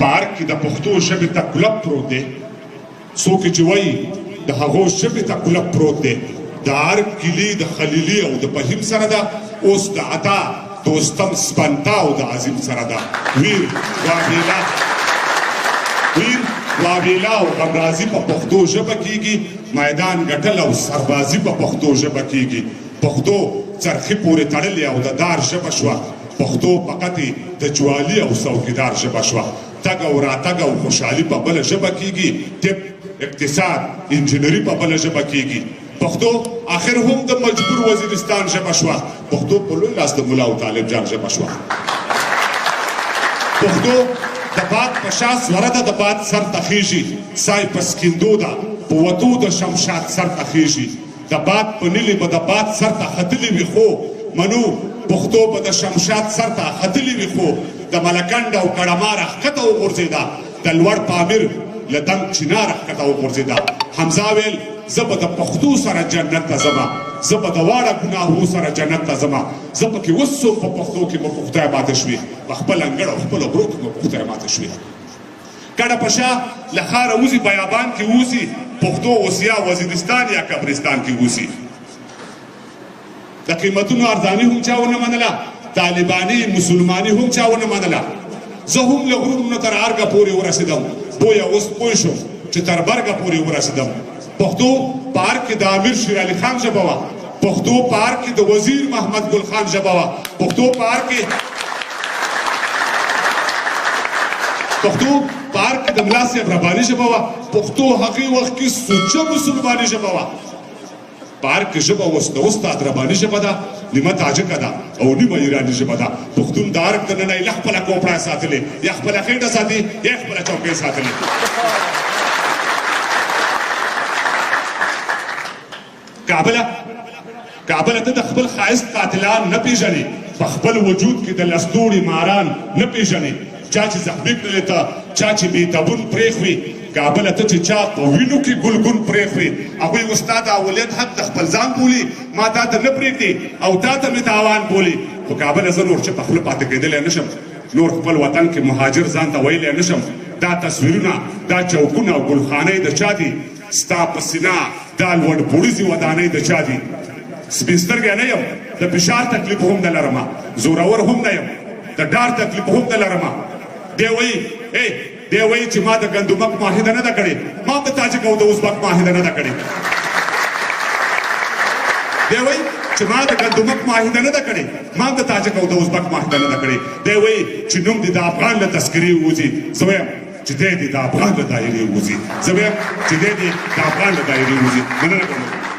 پارک کې د پښتو ژبې ته کلب پروت دی څوک چې وایي د هغو ژبې ته کلب پروت دی د هر کلي د خلیلي او د فهیم سره ده اوس د عطا دوستم سپنتا او د عظیم سره ده ویر واویلا او غمرازي په پښتو ژبه کېږي میدان ګټل او سربازي په پښتو ژبه کېږي پښتو څرخي پورې تړلې او د دار ژبه شوه پښتو فقط د جوالي او څوکیدار ژبه شوه تګ او راتګ او خوشحالي په بله ژبه کېږي طب اقتصاد انجینري په بله ژبه کېږي پښتو آخر هم د مجبور وزیرستان ژبه شوه پښتو په لوی لاس د ملا او طالب جان ژبه شوه پښتو د باد په شا سوره ده د باد سر ته خیژي سای په سکندو ده په وتو د شمشاد سر ته خیژي د باد په نیلې به د باد سر ته ختلې وي خو منو پښتو به د شمشاد سر ته ختلې وي خو د ملکنډ او کړماره ښکته وغورځېده د لوړ پامیر له دنګ چناره ښکته وغورځېده حمزه ویل زه به د پښتو سره جنت ته ځمه زه به د واړه ګناهو سره جنت ته ځمه زه پکې اوس څوک په پښتو کې مو پختۍ ماته شوې په خپل انګړ او خپلو غرو کې مو پختۍ ماته شوې کډه په شا له ښاره وځي بیابان کې اوسي پښتو اوس یا وزیرستان یا قبرستان کې اوسي د قیمتونو ارزاني هم چا ونه منله طالباني مسلماني هم چا ونه منله زه هم له غرونو تر ارګه پورې ورسېدم بویه اوس پوه شم چې تر برګه پورې ورسېدم پښتو پارک کې د امیر شیر علي خان ژبه وه پښتو پارک کې د وزیر محمد ګل خان ژبه وه پښتو پارک کې د ملا صاحب رباني ژبه وه پښتو هغې وخت کې سوچه مسلماني ژبه وه پارک کې ژبه اوس د استاد رباني ژبه ده نیمه تاجکه ده او نیمه ایراني ژبه ده پښتون د ارګ دننه یې خپله کوپړه ساتلې یا خپله خېټه ساتي یا خپله چوکۍ ساتلې کابله ته د خپل ښایست قاتلان نه پېژنې په خپل وجود کې د لستوړي ماران نه پېژنې چا چې زخمي کړلې ته چا چې بېتبون پرېښوي کابله ته چې چا په وینو کې ګلګون پرېښوي هغوی ستا د اولیت حق د خپل ځان بولي ما تا ته نه پرېږدي او تا ته مې تاوان بولي خو کابله زه نور چې په خوله پاتې کېدلی نه شم نور خپل وطن کې مهاجر ځان ته ویلی نه شم دا تصویرونه دا چوکونه او ګلخانۍ د چا دي ستا په سینه دا لوړ پوړیزې ودانۍ د چا دي سپین سترګی نه یم د فشار تکلیف هم نه لرمه زورور هم نه یم د ډار تکلیف هم نه لرمه دی وایي چې ما د ګندمک معاهده نه ده کړې ما د تاجک او د ازبک معاهده نه ده کړې دی وایي چې ما د ګندمک معاهده نه ده کړې ما د تاجک او د ازبک معاهده نه ده کړې دی وایي چې نوم دې د افغان له تذکرې ووځي زه وایم چې دی دې د افغان له دایرې ووځي زه وایم چې دی دې د افغان له دایرې ووځي مننه کوم